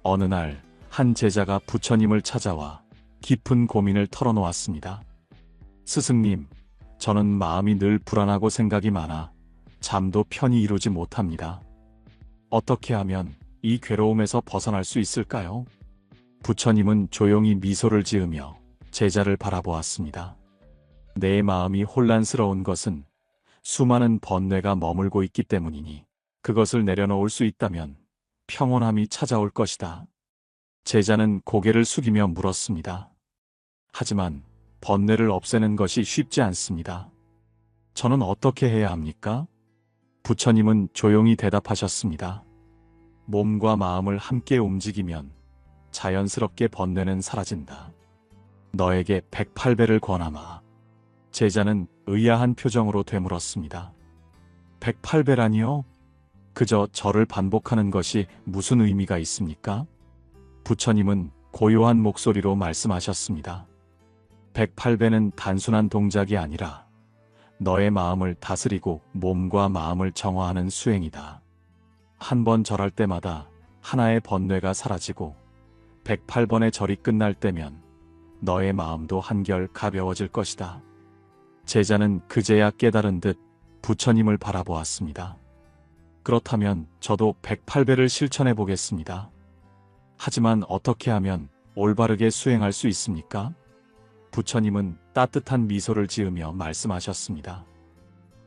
어느 날 한 제자가 부처님을 찾아와 깊은 고민을 털어놓았습니다. 스승님, 저는 마음이 늘 불안하고 생각이 많아 잠도 편히 이루지 못합니다. 어떻게 하면 이 괴로움에서 벗어날 수 있을까요? 부처님은 조용히 미소를 지으며 제자를 바라보았습니다. 내 마음이 혼란스러운 것은 수많은 번뇌가 머물고 있기 때문이니 그것을 내려놓을 수 있다면 평온함이 찾아올 것이다. 제자는 고개를 숙이며 물었습니다. 하지만 번뇌를 없애는 것이 쉽지 않습니다. 저는 어떻게 해야 합니까? 부처님은 조용히 대답하셨습니다. 몸과 마음을 함께 움직이면 자연스럽게 번뇌는 사라진다. 너에게 108배를 권하마. 제자는 의아한 표정으로 되물었습니다. 108배라니요? 그저 절을 반복하는 것이 무슨 의미가 있습니까? 부처님은 고요한 목소리로 말씀하셨습니다. 108배는 단순한 동작이 아니라 너의 마음을 다스리고 몸과 마음을 정화하는 수행이다. 한 번 절할 때마다 하나의 번뇌가 사라지고 108번의 절이 끝날 때면 너의 마음도 한결 가벼워질 것이다. 제자는 그제야 깨달은 듯 부처님을 바라보았습니다. 그렇다면 저도 108배를 실천해 보겠습니다. 하지만 어떻게 하면 올바르게 수행할 수 있습니까? 부처님은 따뜻한 미소를 지으며 말씀하셨습니다.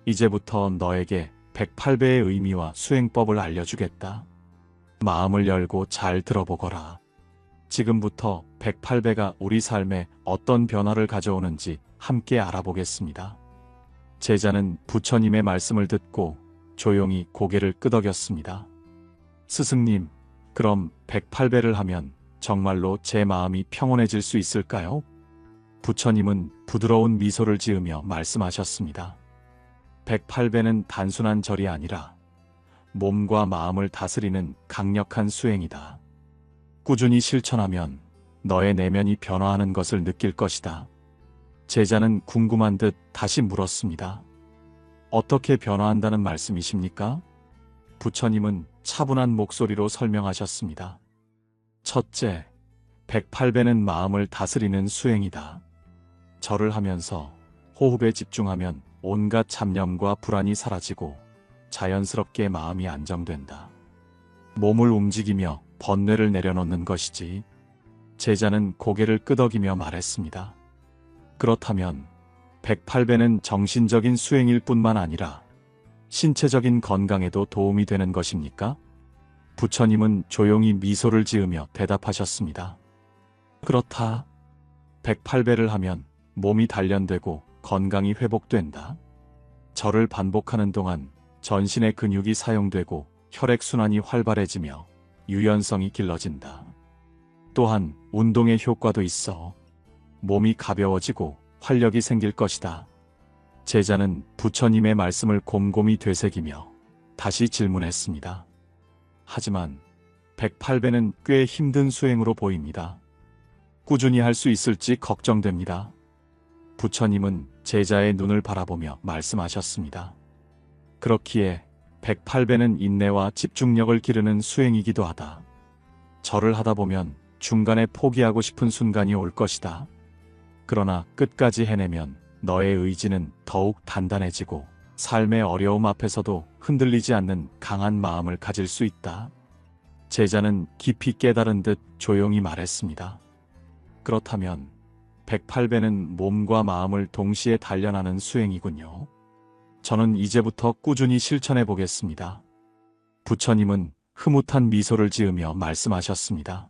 이제부터 너에게 108배의 의미와 수행법을 알려주겠다. 마음을 열고 잘 들어보거라. 지금부터 108배가 우리 삶에 어떤 변화를 가져오는지 함께 알아보겠습니다. 제자는 부처님의 말씀을 듣고 조용히 고개를 끄덕였습니다. 스승님, 그럼 108배를 하면 정말로 제 마음이 평온해질 수 있을까요? 부처님은 부드러운 미소를 지으며 말씀하셨습니다. 108배는 단순한 절이 아니라 몸과 마음을 다스리는 강력한 수행이다. 꾸준히 실천하면 너의 내면이 변화하는 것을 느낄 것이다. 제자는 궁금한 듯 다시 물었습니다. 어떻게 변화한다는 말씀이십니까? 부처님은 차분한 목소리로 설명하셨습니다. 첫째, 108배는 마음을 다스리는 수행이다. 절을 하면서 호흡에 집중하면 온갖 잡념과 불안이 사라지고 자연스럽게 마음이 안정된다. 몸을 움직이며 번뇌를 내려놓는 것이지. 제자는 고개를 끄덕이며 말했습니다. 그렇다면 108배는 정신적인 수행일 뿐만 아니라 신체적인 건강에도 도움이 되는 것입니까? 부처님은 조용히 미소를 지으며 대답하셨습니다. 그렇다. 108배를 하면 몸이 단련되고 건강이 회복된다. 절을 반복하는 동안 전신의 근육이 사용되고 혈액순환이 활발해지며 유연성이 길러진다. 또한 운동의 효과도 있어 몸이 가벼워지고 활력이 생길 것이다. 제자는 부처님의 말씀을 곰곰이 되새기며 다시 질문했습니다. 하지만 108배는 꽤 힘든 수행으로 보입니다. 꾸준히 할 수 있을지 걱정됩니다. 부처님은 제자의 눈을 바라보며 말씀하셨습니다. 그렇기에 108배는 인내와 집중력을 기르는 수행이기도 하다. 절을 하다 보면 중간에 포기하고 싶은 순간이 올 것이다. 그러나 끝까지 해내면 너의 의지는 더욱 단단해지고 삶의 어려움 앞에서도 흔들리지 않는 강한 마음을 가질 수 있다. 제자는 깊이 깨달은 듯 조용히 말했습니다. 그렇다면 108배는 몸과 마음을 동시에 단련하는 수행이군요. 저는 이제부터 꾸준히 실천해 보겠습니다. 부처님은 흐뭇한 미소를 지으며 말씀하셨습니다.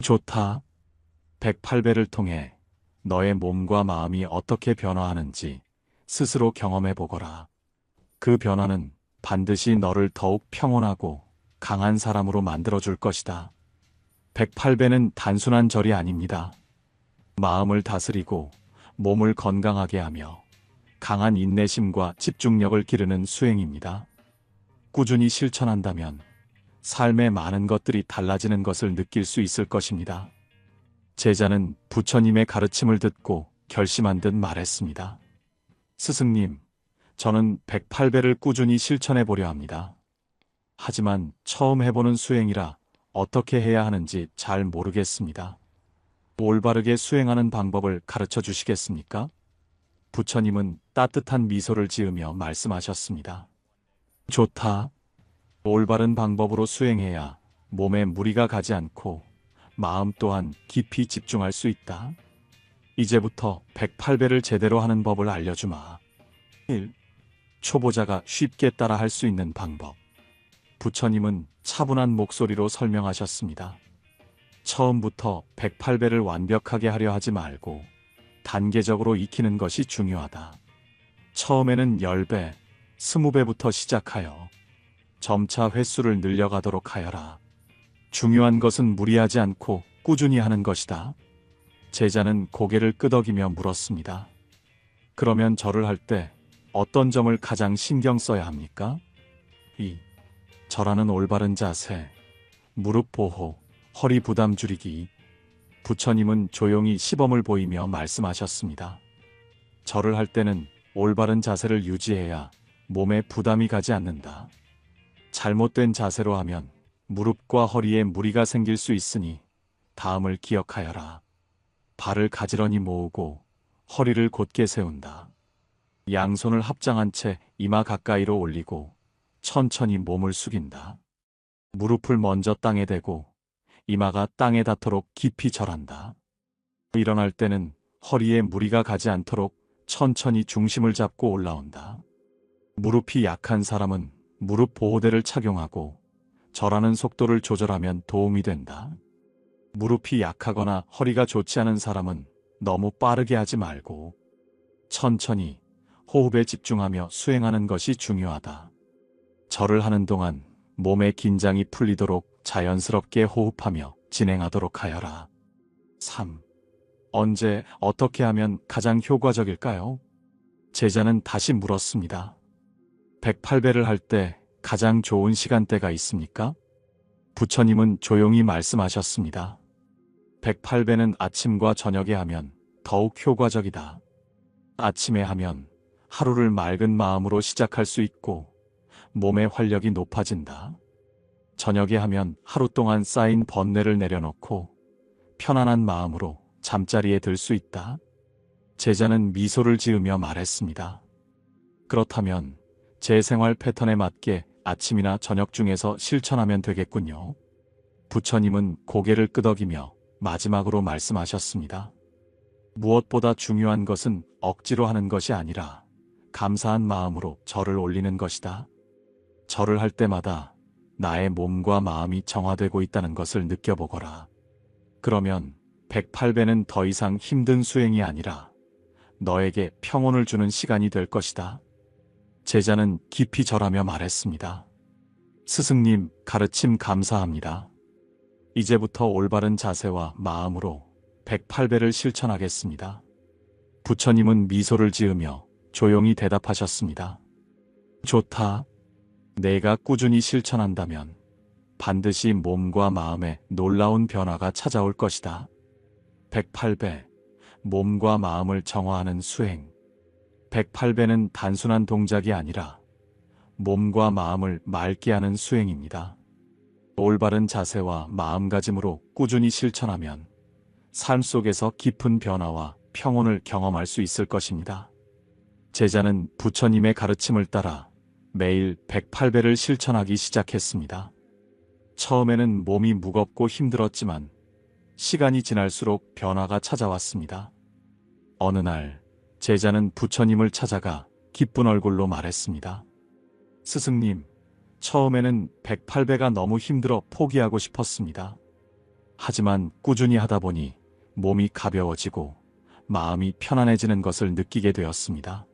좋다. 108배를 통해 너의 몸과 마음이 어떻게 변화하는지 스스로 경험해 보거라. 그 변화는 반드시 너를 더욱 평온하고 강한 사람으로 만들어줄 것이다. 108배는 단순한 절이 아닙니다. 마음을 다스리고 몸을 건강하게 하며 강한 인내심과 집중력을 기르는 수행입니다. 꾸준히 실천한다면 삶의 많은 것들이 달라지는 것을 느낄 수 있을 것입니다. 제자는 부처님의 가르침을 듣고 결심한 듯 말했습니다. 스승님, 저는 108배를 꾸준히 실천해 보려 합니다. 하지만 처음 해보는 수행이라 어떻게 해야 하는지 잘 모르겠습니다. 올바르게 수행하는 방법을 가르쳐 주시겠습니까? 부처님은 따뜻한 미소를 지으며 말씀하셨습니다. 좋다. 올바른 방법으로 수행해야 몸에 무리가 가지 않고 마음 또한 깊이 집중할 수 있다. 이제부터 108배를 제대로 하는 법을 알려주마. 1. 초보자가 쉽게 따라할 수 있는 방법. 부처님은 차분한 목소리로 설명하셨습니다. 처음부터 108배를 완벽하게 하려 하지 말고 단계적으로 익히는 것이 중요하다. 처음에는 10배, 20배부터 시작하여 점차 횟수를 늘려가도록 하여라. 중요한 것은 무리하지 않고 꾸준히 하는 것이다. 제자는 고개를 끄덕이며 물었습니다. 그러면 절을 할 때 어떤 점을 가장 신경 써야 합니까? 2. 절하는 올바른 자세, 무릎 보호, 허리 부담 줄이기. 부처님은 조용히 시범을 보이며 말씀하셨습니다. 절을 할 때는 올바른 자세를 유지해야 몸에 부담이 가지 않는다. 잘못된 자세로 하면 무릎과 허리에 무리가 생길 수 있으니 다음을 기억하여라. 발을 가지런히 모으고 허리를 곧게 세운다. 양손을 합장한 채 이마 가까이로 올리고 천천히 몸을 숙인다. 무릎을 먼저 땅에 대고 이마가 땅에 닿도록 깊이 절한다. 일어날 때는 허리에 무리가 가지 않도록 천천히 중심을 잡고 올라온다. 무릎이 약한 사람은 무릎 보호대를 착용하고 절하는 속도를 조절하면 도움이 된다. 무릎이 약하거나 허리가 좋지 않은 사람은 너무 빠르게 하지 말고 천천히 호흡에 집중하며 수행하는 것이 중요하다. 절을 하는 동안 몸의 긴장이 풀리도록 자연스럽게 호흡하며 진행하도록 하여라. 3. 언제 어떻게 하면 가장 효과적일까요? 제자는 다시 물었습니다. 108배를 할 때 가장 좋은 시간대가 있습니까? 부처님은 조용히 말씀하셨습니다. 108배는 아침과 저녁에 하면 더욱 효과적이다. 아침에 하면 하루를 맑은 마음으로 시작할 수 있고 몸의 활력이 높아진다. 저녁에 하면 하루 동안 쌓인 번뇌를 내려놓고 편안한 마음으로 잠자리에 들 수 있다. 제자는 미소를 지으며 말했습니다. 그렇다면 제 생활 패턴에 맞게 아침이나 저녁 중에서 실천하면 되겠군요. 부처님은 고개를 끄덕이며 마지막으로 말씀하셨습니다. 무엇보다 중요한 것은 억지로 하는 것이 아니라 감사한 마음으로 절을 올리는 것이다. 절을 할 때마다 나의 몸과 마음이 정화되고 있다는 것을 느껴보거라. 그러면 108배는 더 이상 힘든 수행이 아니라 너에게 평온을 주는 시간이 될 것이다. 제자는 깊이 절하며 말했습니다. 스승님, 가르침 감사합니다. 이제부터 올바른 자세와 마음으로 108배를 실천하겠습니다. 부처님은 미소를 지으며 조용히 대답하셨습니다. 좋다. 내가 꾸준히 실천한다면 반드시 몸과 마음에 놀라운 변화가 찾아올 것이다. 108배, 몸과 마음을 정화하는 수행. 108배는 단순한 동작이 아니라 몸과 마음을 맑게 하는 수행입니다. 올바른 자세와 마음가짐으로 꾸준히 실천하면 삶 속에서 깊은 변화와 평온을 경험할 수 있을 것입니다. 제자는 부처님의 가르침을 따라 매일 108배를 실천하기 시작했습니다. 처음에는 몸이 무겁고 힘들었지만 시간이 지날수록 변화가 찾아왔습니다. 어느 날 제자는 부처님을 찾아가 기쁜 얼굴로 말했습니다. 스승님, 처음에는 108배가 너무 힘들어 포기하고 싶었습니다. 하지만 꾸준히 하다 보니 몸이 가벼워지고 마음이 편안해지는 것을 느끼게 되었습니다.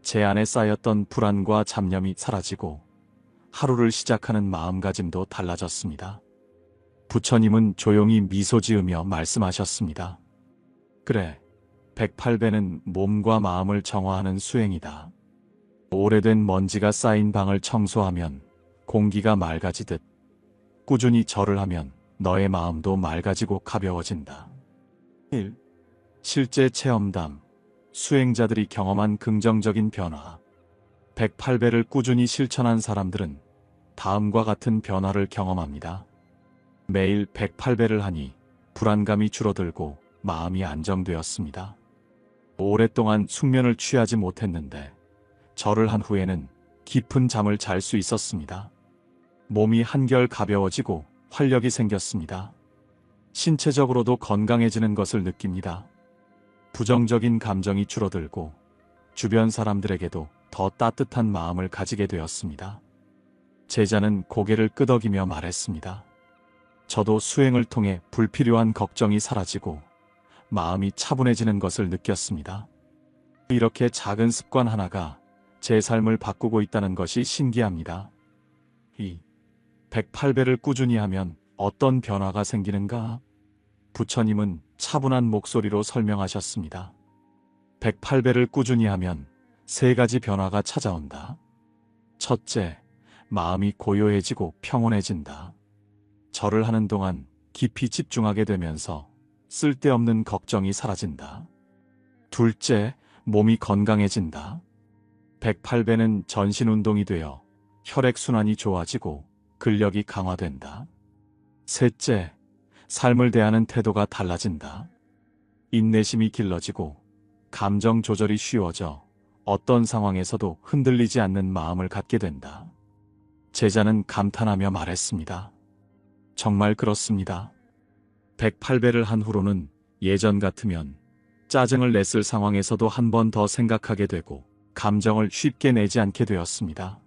제 안에 쌓였던 불안과 잡념이 사라지고 하루를 시작하는 마음가짐도 달라졌습니다. 부처님은 조용히 미소 지으며 말씀하셨습니다. 그래, 108배는 몸과 마음을 정화하는 수행이다. 오래된 먼지가 쌓인 방을 청소하면 공기가 맑아지듯 꾸준히 절을 하면 너의 마음도 맑아지고 가벼워진다. 1. 실제 체험담. 수행자들이 경험한 긍정적인 변화. 108배를 꾸준히 실천한 사람들은 다음과 같은 변화를 경험합니다. 매일 108배를 하니 불안감이 줄어들고 마음이 안정되었습니다. 오랫동안 숙면을 취하지 못했는데 절을 한 후에는 깊은 잠을 잘 수 있었습니다. 몸이 한결 가벼워지고 활력이 생겼습니다. 신체적으로도 건강해지는 것을 느낍니다. 부정적인 감정이 줄어들고 주변 사람들에게도 더 따뜻한 마음을 가지게 되었습니다. 제자는 고개를 끄덕이며 말했습니다. 저도 수행을 통해 불필요한 걱정이 사라지고 마음이 차분해지는 것을 느꼈습니다. 이렇게 작은 습관 하나가 제 삶을 바꾸고 있다는 것이 신기합니다. 이 108배를 꾸준히 하면 어떤 변화가 생기는가? 부처님은 차분한 목소리로 설명하셨습니다. 108배를 꾸준히 하면 세 가지 변화가 찾아온다. 첫째, 마음이 고요해지고 평온해진다. 절을 하는 동안 깊이 집중하게 되면서 쓸데없는 걱정이 사라진다. 둘째, 몸이 건강해진다. 108배는 전신 운동이 되어 혈액순환이 좋아지고 근력이 강화된다. 셋째, 삶을 대하는 태도가 달라진다. 인내심이 길러지고 감정 조절이 쉬워져 어떤 상황에서도 흔들리지 않는 마음을 갖게 된다. 제자는 감탄하며 말했습니다. 정말 그렇습니다. 108배를 한 후로는 예전 같으면 짜증을 냈을 상황에서도 한 번 더 생각하게 되고 감정을 쉽게 내지 않게 되었습니다.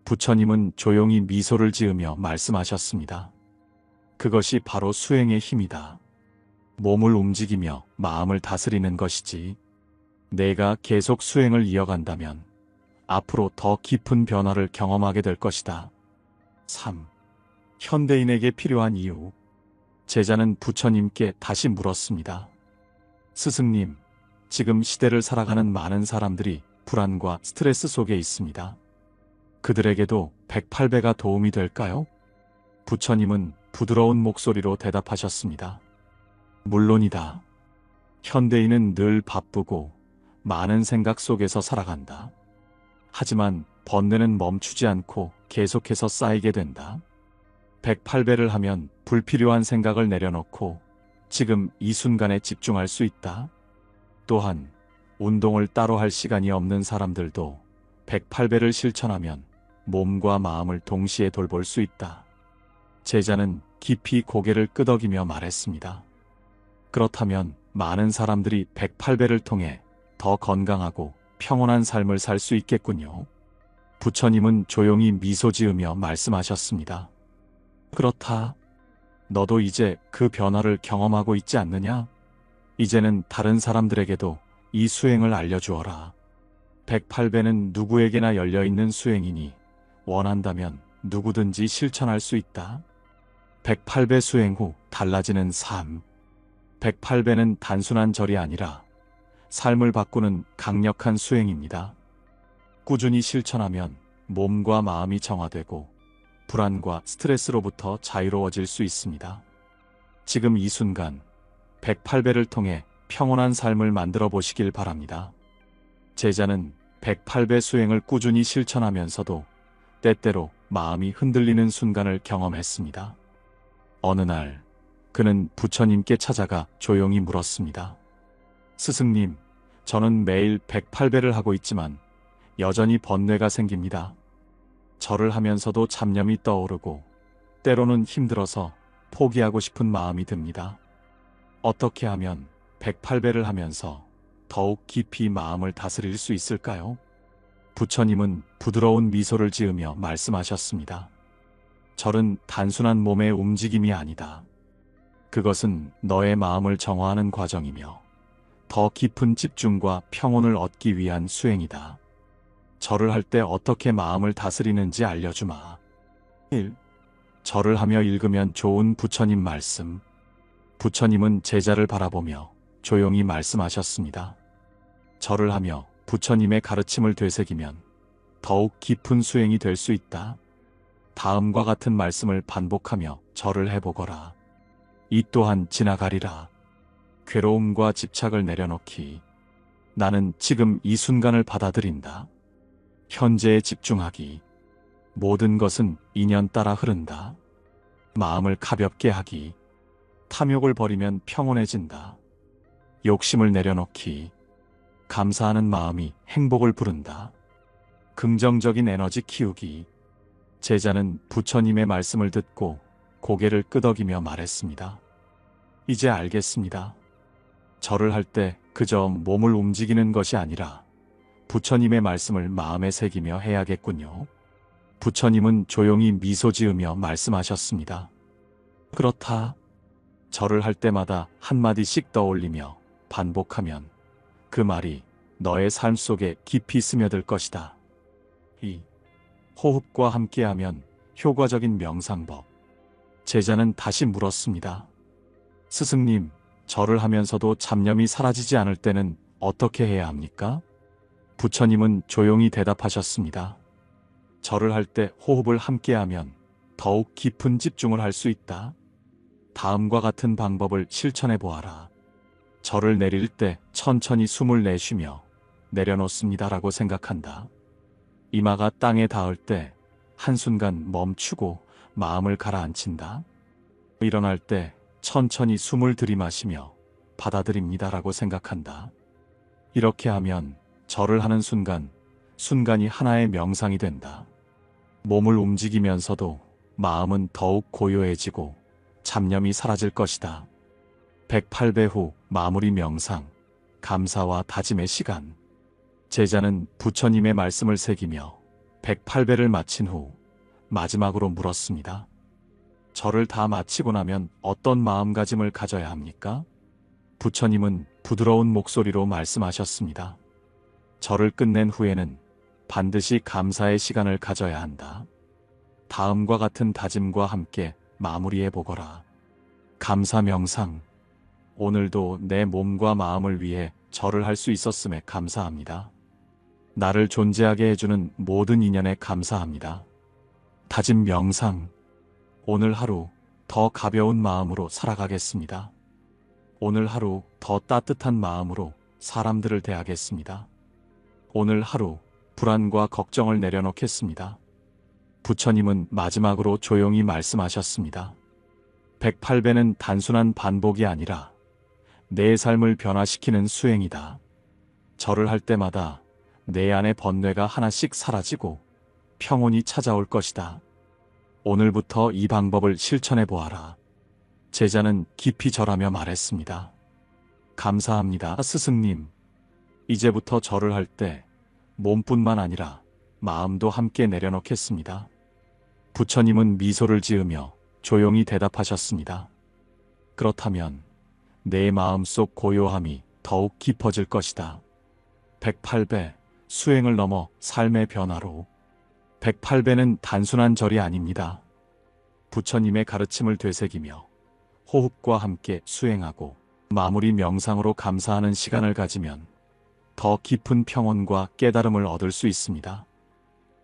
부처님은 조용히 미소를 지으며 말씀하셨습니다. 그것이 바로 수행의 힘이다. 몸을 움직이며 마음을 다스리는 것이지. 내가 계속 수행을 이어간다면 앞으로 더 깊은 변화를 경험하게 될 것이다. 3. 현대인에게 필요한 이유. 제자는 부처님께 다시 물었습니다. 스승님, 지금 시대를 살아가는 많은 사람들이 불안과 스트레스 속에 있습니다. 그들에게도 108배가 도움이 될까요? 부처님은 부드러운 목소리로 대답하셨습니다. 물론이다. 현대인은 늘 바쁘고 많은 생각 속에서 살아간다. 하지만 번뇌는 멈추지 않고 계속해서 쌓이게 된다. 108배를 하면 불필요한 생각을 내려놓고 지금 이 순간에 집중할 수 있다. 또한 운동을 따로 할 시간이 없는 사람들도 108배를 실천하면 몸과 마음을 동시에 돌볼 수 있다. 제자는 깊이 고개를 끄덕이며 말했습니다. 그렇다면 많은 사람들이 108배를 통해 더 건강하고 평온한 삶을 살 수 있겠군요. 부처님은 조용히 미소 지으며 말씀하셨습니다. 그렇다. 너도 이제 그 변화를 경험하고 있지 않느냐? 이제는 다른 사람들에게도 이 수행을 알려주어라. 108배는 누구에게나 열려있는 수행이니 원한다면 누구든지 실천할 수 있다. 108배 수행 후 달라지는 삶. 108배는 단순한 절이 아니라 삶을 바꾸는 강력한 수행입니다. 꾸준히 실천하면 몸과 마음이 정화되고 불안과 스트레스로부터 자유로워질 수 있습니다. 지금 이 순간 108배를 통해 평온한 삶을 만들어 보시길 바랍니다. 제자는 108배 수행을 꾸준히 실천하면서도 때때로 마음이 흔들리는 순간을 경험했습니다. 어느 날 그는 부처님께 찾아가 조용히 물었습니다. 스승님, 저는 매일 108배를 하고 있지만 여전히 번뇌가 생깁니다. 절을 하면서도 잡념이 떠오르고 때로는 힘들어서 포기하고 싶은 마음이 듭니다. 어떻게 하면 108배를 하면서 더욱 깊이 마음을 다스릴 수 있을까요? 부처님은 부드러운 미소를 지으며 말씀하셨습니다. 절은 단순한 몸의 움직임이 아니다. 그것은 너의 마음을 정화하는 과정이며 더 깊은 집중과 평온을 얻기 위한 수행이다. 절을 할 때 어떻게 마음을 다스리는지 알려주마. 1. 절을 하며 읽으면 좋은 부처님 말씀. 부처님은 제자를 바라보며 조용히 말씀하셨습니다. 절을 하며 부처님의 가르침을 되새기면 더욱 깊은 수행이 될 수 있다. 다음과 같은 말씀을 반복하며 절을 해보거라. 이 또한 지나가리라. 괴로움과 집착을 내려놓기. 나는 지금 이 순간을 받아들인다. 현재에 집중하기. 모든 것은 인연 따라 흐른다. 마음을 가볍게 하기. 탐욕을 버리면 평온해진다. 욕심을 내려놓기. 감사하는 마음이 행복을 부른다. 긍정적인 에너지 키우기. 제자는 부처님의 말씀을 듣고 고개를 끄덕이며 말했습니다. 이제 알겠습니다. 절을 할 때 그저 몸을 움직이는 것이 아니라 부처님의 말씀을 마음에 새기며 해야겠군요. 부처님은 조용히 미소 지으며 말씀하셨습니다. 그렇다. 절을 할 때마다 한마디씩 떠올리며 반복하면 그 말이 너의 삶 속에 깊이 스며들 것이다. 이 호흡과 함께하면 효과적인 명상법. 제자는 다시 물었습니다. 스승님, 절을 하면서도 잡념이 사라지지 않을 때는 어떻게 해야 합니까? 부처님은 조용히 대답하셨습니다. 절을 할 때 호흡을 함께하면 더욱 깊은 집중을 할 수 있다. 다음과 같은 방법을 실천해 보아라. 절을 내릴 때 천천히 숨을 내쉬며 내려놓습니다라고 생각한다. 이마가 땅에 닿을 때 한순간 멈추고 마음을 가라앉힌다. 일어날 때 천천히 숨을 들이마시며 받아들입니다라고 생각한다. 이렇게 하면 절을 하는 순간이 하나의 명상이 된다. 몸을 움직이면서도 마음은 더욱 고요해지고 잡념이 사라질 것이다. 108배 후 마무리 명상, 감사와 다짐의 시간. 제자는 부처님의 말씀을 새기며 108배를 마친 후 마지막으로 물었습니다. 절을 다 마치고 나면 어떤 마음가짐을 가져야 합니까? 부처님은 부드러운 목소리로 말씀하셨습니다. 절을 끝낸 후에는 반드시 감사의 시간을 가져야 한다. 다음과 같은 다짐과 함께 마무리해 보거라. 감사 명상. 오늘도 내 몸과 마음을 위해 절을 할 수 있었음에 감사합니다. 나를 존재하게 해주는 모든 인연에 감사합니다. 다짐 명상. 오늘 하루 더 가벼운 마음으로 살아가겠습니다. 오늘 하루 더 따뜻한 마음으로 사람들을 대하겠습니다. 오늘 하루 불안과 걱정을 내려놓겠습니다. 부처님은 마지막으로 조용히 말씀하셨습니다. 108배는 단순한 반복이 아니라 내 삶을 변화시키는 수행이다. 절을 할 때마다 내 안의 번뇌가 하나씩 사라지고 평온이 찾아올 것이다. 오늘부터 이 방법을 실천해 보아라. 제자는 깊이 절하며 말했습니다. 감사합니다, 스승님. 이제부터 절을 할 때 몸뿐만 아니라 마음도 함께 내려놓겠습니다. 부처님은 미소를 지으며 조용히 대답하셨습니다. 그렇다면 내 마음속 고요함이 더욱 깊어질 것이다. 108배, 수행을 넘어 삶의 변화로. 108배는 단순한 절이 아닙니다. 부처님의 가르침을 되새기며 호흡과 함께 수행하고 마무리 명상으로 감사하는 시간을 가지면 더 깊은 평온과 깨달음을 얻을 수 있습니다.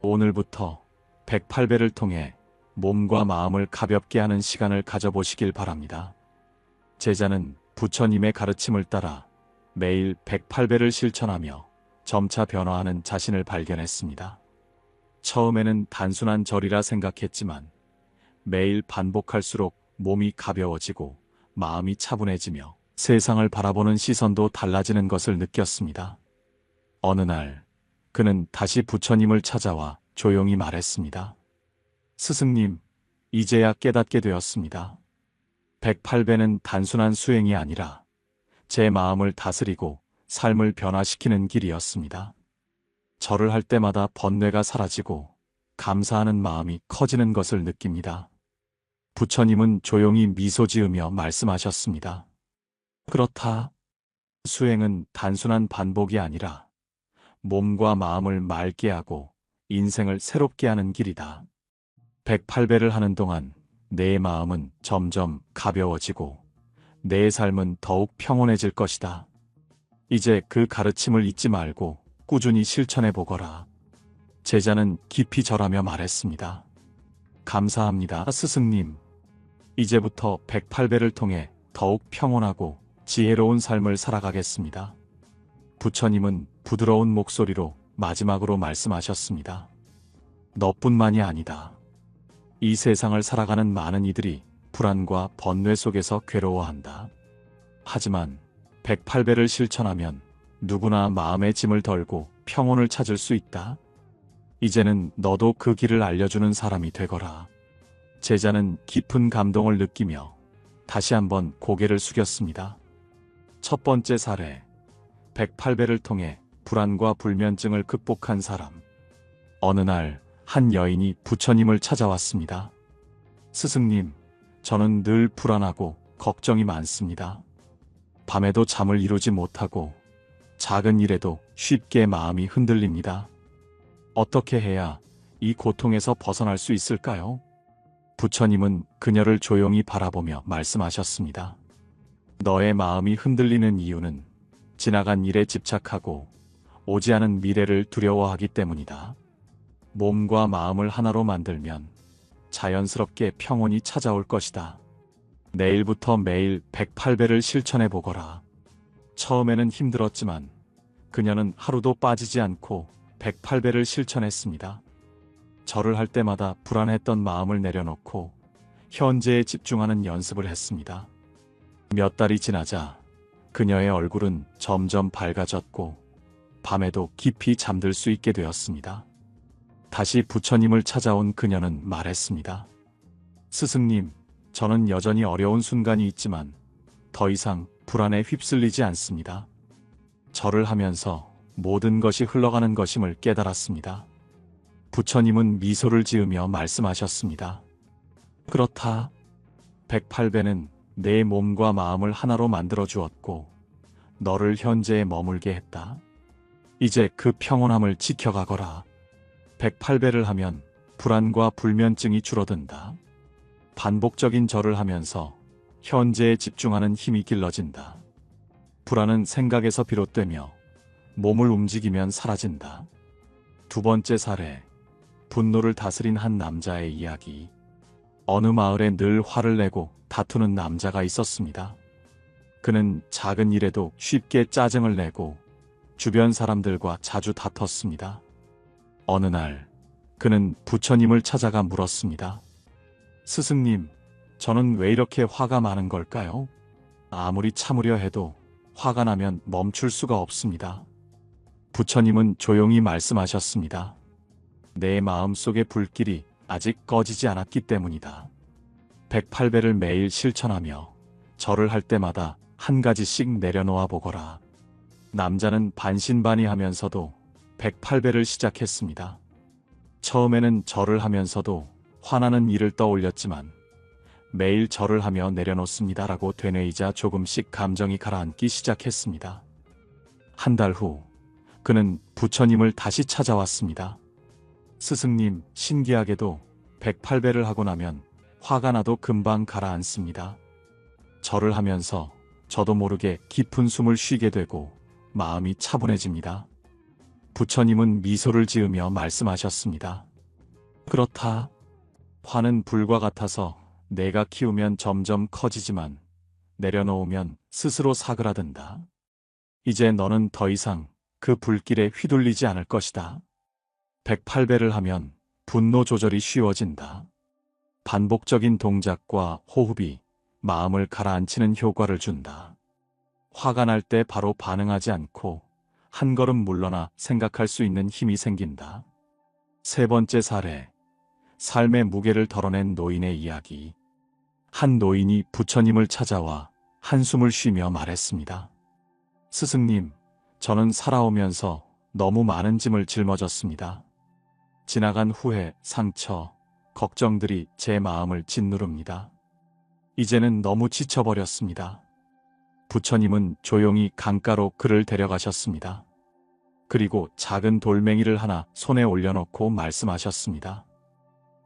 오늘부터 108배를 통해 몸과 마음을 가볍게 하는 시간을 가져보시길 바랍니다. 제자는 부처님의 가르침을 따라 매일 108배를 실천하며 점차 변화하는 자신을 발견했습니다. 처음에는 단순한 절이라 생각했지만 매일 반복할수록 몸이 가벼워지고 마음이 차분해지며 세상을 바라보는 시선도 달라지는 것을 느꼈습니다. 어느 날 그는 다시 부처님을 찾아와 조용히 말했습니다. 스승님, 이제야 깨닫게 되었습니다. 108배는 단순한 수행이 아니라 제 마음을 다스리고 삶을 변화시키는 길이었습니다. 절을 할 때마다 번뇌가 사라지고 감사하는 마음이 커지는 것을 느낍니다. 부처님은 조용히 미소 지으며 말씀하셨습니다. 그렇다. 수행은 단순한 반복이 아니라 몸과 마음을 맑게 하고 인생을 새롭게 하는 길이다. 108배를 하는 동안 내 마음은 점점 가벼워지고 내 삶은 더욱 평온해질 것이다. 이제 그 가르침을 잊지 말고 꾸준히 실천해 보거라. 제자는 깊이 절하며 말했습니다. 감사합니다, 스승님. 이제부터 108배를 통해 더욱 평온하고 지혜로운 삶을 살아가겠습니다. 부처님은 부드러운 목소리로 마지막으로 말씀하셨습니다. 너뿐만이 아니다. 이 세상을 살아가는 많은 이들이 불안과 번뇌 속에서 괴로워한다. 하지만 108배를 실천하면 누구나 마음의 짐을 덜고 평온을 찾을 수 있다. 이제는 너도 그 길을 알려주는 사람이 되거라. 제자는 깊은 감동을 느끼며 다시 한번 고개를 숙였습니다. 첫 번째 사례, 108배를 통해 불안과 불면증을 극복한 사람. 어느 날 한 여인이 부처님을 찾아왔습니다. 스승님, 저는 늘 불안하고 걱정이 많습니다. 밤에도 잠을 이루지 못하고 작은 일에도 쉽게 마음이 흔들립니다. 어떻게 해야 이 고통에서 벗어날 수 있을까요? 부처님은 그녀를 조용히 바라보며 말씀하셨습니다. 너의 마음이 흔들리는 이유는 지나간 일에 집착하고 오지 않은 미래를 두려워하기 때문이다. 몸과 마음을 하나로 만들면 자연스럽게 평온이 찾아올 것이다. 내일부터 매일 108배를 실천해 보거라. 처음에는 힘들었지만 그녀는 하루도 빠지지 않고 108배를 실천했습니다. 절을 할 때마다 불안했던 마음을 내려놓고 현재에 집중하는 연습을 했습니다. 몇 달이 지나자 그녀의 얼굴은 점점 밝아졌고 밤에도 깊이 잠들 수 있게 되었습니다. 다시 부처님을 찾아온 그녀는 말했습니다. 스승님, 저는 여전히 어려운 순간이 있지만 더 이상 불안에 휩쓸리지 않습니다. 절을 하면서 모든 것이 흘러가는 것임을 깨달았습니다. 부처님은 미소를 지으며 말씀하셨습니다. 그렇다. 108배는 내 몸과 마음을 하나로 만들어 주었고 너를 현재에 머물게 했다. 이제 그 평온함을 지켜가거라. 108배를 하면 불안과 불면증이 줄어든다. 반복적인 절을 하면서 현재에 집중하는 힘이 길러진다. 불안은 생각에서 비롯되며 몸을 움직이면 사라진다. 두 번째 사례, 분노를 다스린 한 남자의 이야기. 어느 마을에 늘 화를 내고 다투는 남자가 있었습니다. 그는 작은 일에도 쉽게 짜증을 내고 주변 사람들과 자주 다퉜습니다. 어느 날 그는 부처님을 찾아가 물었습니다. 스승님, 저는 왜 이렇게 화가 많은 걸까요? 아무리 참으려 해도 화가 나면 멈출 수가 없습니다. 부처님은 조용히 말씀하셨습니다. 내 마음속의 불길이 아직 꺼지지 않았기 때문이다. 108배를 매일 실천하며 절을 할 때마다 한 가지씩 내려놓아 보거라. 남자는 반신반의하면서도 108배를 시작했습니다. 처음에는 절을 하면서도 화나는 일을 떠올렸지만 매일 절을 하며 내려놓습니다라고 되뇌이자 조금씩 감정이 가라앉기 시작했습니다. 한 달 후 그는 부처님을 다시 찾아왔습니다. 스승님, 신기하게도 108배를 하고 나면 화가 나도 금방 가라앉습니다. 절을 하면서 저도 모르게 깊은 숨을 쉬게 되고 마음이 차분해집니다. 부처님은 미소를 지으며 말씀하셨습니다. 그렇다. 화는 불과 같아서 내가 키우면 점점 커지지만 내려놓으면 스스로 사그라든다. 이제 너는 더 이상 그 불길에 휘둘리지 않을 것이다. 108배를 하면 분노 조절이 쉬워진다. 반복적인 동작과 호흡이 마음을 가라앉히는 효과를 준다. 화가 날 때 바로 반응하지 않고 한 걸음 물러나 생각할 수 있는 힘이 생긴다. 세 번째 사례, 삶의 무게를 덜어낸 노인의 이야기. 한 노인이 부처님을 찾아와 한숨을 쉬며 말했습니다. 스승님, 저는 살아오면서 너무 많은 짐을 짊어졌습니다. 지나간 후회, 상처, 걱정들이 제 마음을 짓누릅니다. 이제는 너무 지쳐버렸습니다. 부처님은 조용히 강가로 그를 데려가셨습니다. 그리고 작은 돌멩이를 하나 손에 올려놓고 말씀하셨습니다.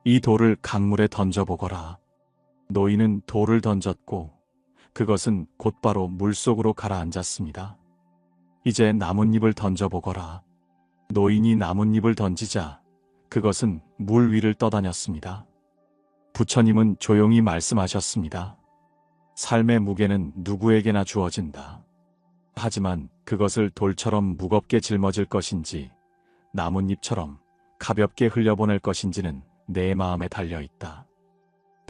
이 돌을 강물에 던져보거라. 노인은 돌을 던졌고 그것은 곧바로 물속으로 가라앉았습니다. 이제 나뭇잎을 던져보거라. 노인이 나뭇잎을 던지자 그것은 물 위를 떠다녔습니다. 부처님은 조용히 말씀하셨습니다. 삶의 무게는 누구에게나 주어진다. 하지만 그것을 돌처럼 무겁게 짊어질 것인지 나뭇잎처럼 가볍게 흘려보낼 것인지는 내 마음에 달려있다.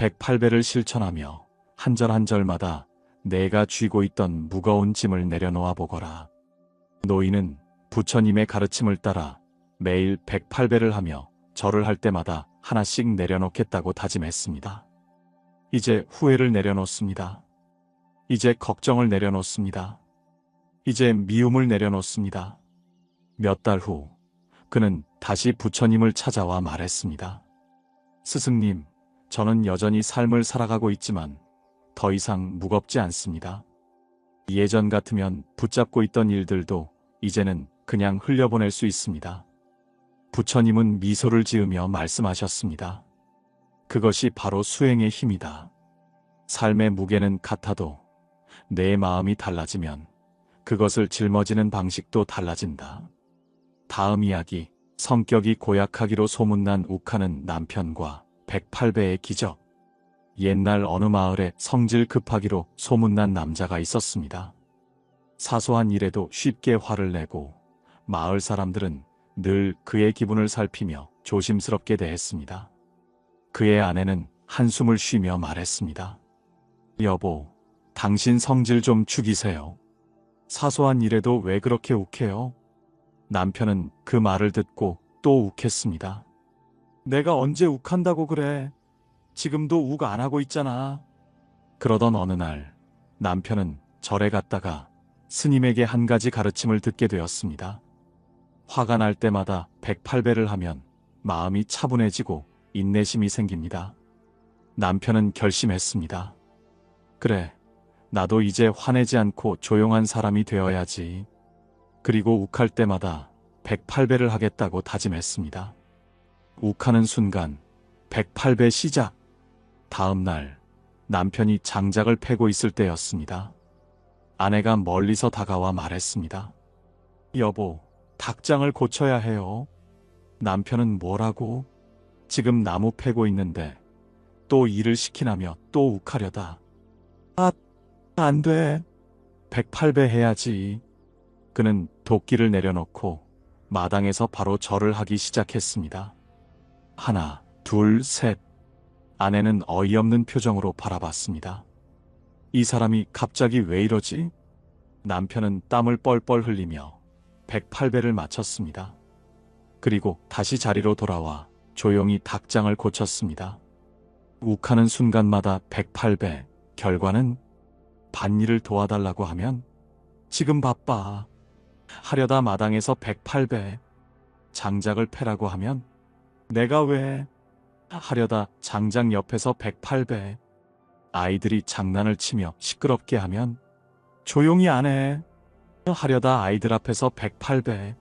108배를 실천하며 한 절 한 절마다 내가 쥐고 있던 무거운 짐을 내려놓아 보거라. 노인은 부처님의 가르침을 따라 매일 108배를 하며 절을 할 때마다 하나씩 내려놓겠다고 다짐했습니다. 이제 후회를 내려놓습니다. 이제 걱정을 내려놓습니다. 이제 미움을 내려놓습니다. 몇 달 후 그는 다시 부처님을 찾아와 말했습니다. 스승님, 저는 여전히 삶을 살아가고 있지만 더 이상 무겁지 않습니다. 예전 같으면 붙잡고 있던 일들도 이제는 그냥 흘려보낼 수 있습니다. 부처님은 미소를 지으며 말씀하셨습니다. 그것이 바로 수행의 힘이다. 삶의 무게는 같아도 내 마음이 달라지면 그것을 짊어지는 방식도 달라진다. 다음 이야기, 성격이 고약하기로 소문난 욱하는 남편과 108배의 기적. 옛날 어느 마을에 성질 급하기로 소문난 남자가 있었습니다. 사소한 일에도 쉽게 화를 내고 마을 사람들은 늘 그의 기분을 살피며 조심스럽게 대했습니다. 그의 아내는 한숨을 쉬며 말했습니다. 여보, 당신 성질 좀 죽이세요. 사소한 일에도 왜 그렇게 욱해요? 남편은 그 말을 듣고 또 욱했습니다. 내가 언제 욱한다고 그래? 지금도 욱 안 하고 있잖아. 그러던 어느 날 남편은 절에 갔다가 스님에게 한 가지 가르침을 듣게 되었습니다. 화가 날 때마다 108배를 하면 마음이 차분해지고 인내심이 생깁니다. 남편은 결심했습니다. 그래, 나도 이제 화내지 않고 조용한 사람이 되어야지. 그리고 욱할 때마다 108배를 하겠다고 다짐했습니다. 욱하는 순간 108배 시작. 다음 날 남편이 장작을 패고 있을 때였습니다. 아내가 멀리서 다가와 말했습니다. 여보, 닭장을 고쳐야 해요. 남편은 뭐라고? 지금 나무 패고 있는데 또 일을 시키나며 또 욱하려다. 안 돼. 108배 해야지. 그는 도끼를 내려놓고 마당에서 바로 절을 하기 시작했습니다. 하나, 둘, 셋. 아내는 어이없는 표정으로 바라봤습니다. 이 사람이 갑자기 왜 이러지? 남편은 땀을 뻘뻘 흘리며 108배를 마쳤습니다. 그리고 다시 자리로 돌아와 조용히 닭장을 고쳤습니다. 욱하는 순간마다 108배, 결과는 밭일을 도와달라고 하면 지금 바빠. 하려다 마당에서 108배, 장작을 패라고 하면 내가 왜? 하려다 장작 옆에서 108배, 아이들이 장난을 치며 시끄럽게 하면 조용히 안 해. 하려다 아이들 앞에서 108배,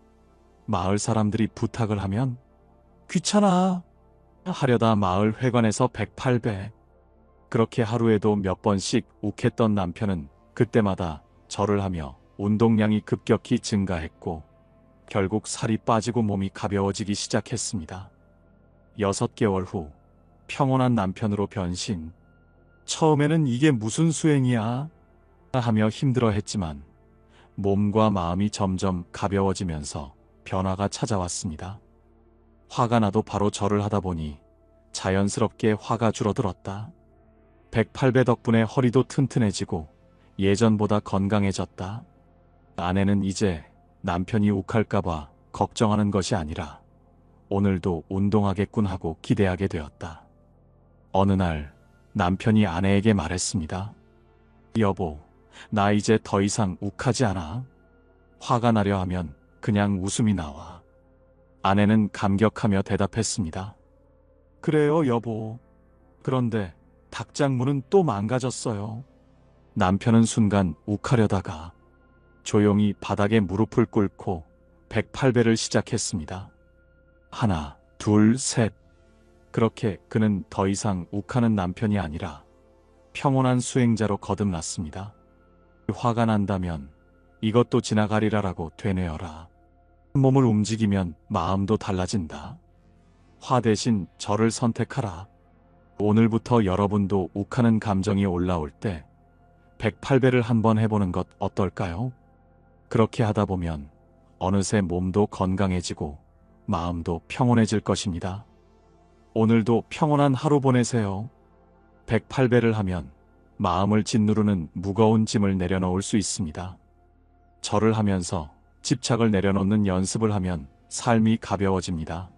마을 사람들이 부탁을 하면 귀찮아. 하려다 마을 회관에서 108배. 그렇게 하루에도 몇 번씩 욱했던 남편은 그때마다 절을 하며 운동량이 급격히 증가했고 결국 살이 빠지고 몸이 가벼워지기 시작했습니다. 6개월 후 평온한 남편으로 변신. 처음에는 이게 무슨 수행이야? 하며 힘들어했지만 몸과 마음이 점점 가벼워지면서 변화가 찾아왔습니다. 화가 나도 바로 절을 하다 보니 자연스럽게 화가 줄어들었다. 108배 덕분에 허리도 튼튼해지고 예전보다 건강해졌다. 아내는 이제 남편이 욱할까봐 걱정하는 것이 아니라 오늘도 운동하겠군 하고 기대하게 되었다. 어느 날 남편이 아내에게 말했습니다. 여보, 나 이제 더 이상 욱하지 않아. 화가 나려 하면 그냥 웃음이 나와. 아내는 감격하며 대답했습니다. 그래요, 여보. 그런데 닭장 문은 또 망가졌어요. 남편은 순간 욱하려다가 조용히 바닥에 무릎을 꿇고 108배를 시작했습니다. 하나, 둘, 셋. 그렇게 그는 더 이상 욱하는 남편이 아니라 평온한 수행자로 거듭났습니다. 화가 난다면 이것도 지나가리라라고 되뇌어라. 몸을 움직이면 마음도 달라진다. 화 대신 절을 선택하라. 오늘부터 여러분도 욱하는 감정이 올라올 때 108배를 한번 해보는 것 어떨까요? 그렇게 하다 보면 어느새 몸도 건강해지고 마음도 평온해질 것입니다. 오늘도 평온한 하루 보내세요. 108배를 하면 마음을 짓누르는 무거운 짐을 내려놓을 수 있습니다. 절을 하면서 집착을 내려놓는 연습을 하면 삶이 가벼워집니다.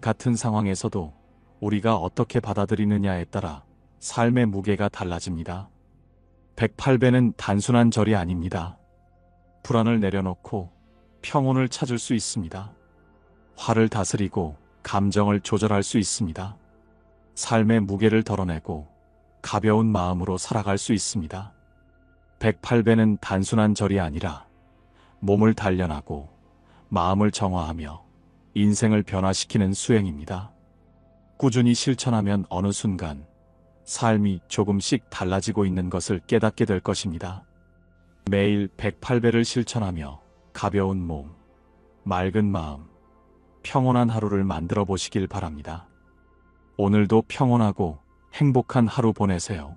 같은 상황에서도 우리가 어떻게 받아들이느냐에 따라 삶의 무게가 달라집니다. 108배는 단순한 절이 아닙니다. 불안을 내려놓고 평온을 찾을 수 있습니다. 화를 다스리고 감정을 조절할 수 있습니다. 삶의 무게를 덜어내고 가벼운 마음으로 살아갈 수 있습니다. 108배는 단순한 절이 아니라 몸을 단련하고 마음을 정화하며 인생을 변화시키는 수행입니다. 꾸준히 실천하면 어느 순간 삶이 조금씩 달라지고 있는 것을 깨닫게 될 것입니다. 매일 108배를 실천하며 가벼운 몸, 맑은 마음, 평온한 하루를 만들어 보시길 바랍니다. 오늘도 평온하고 행복한 하루 보내세요.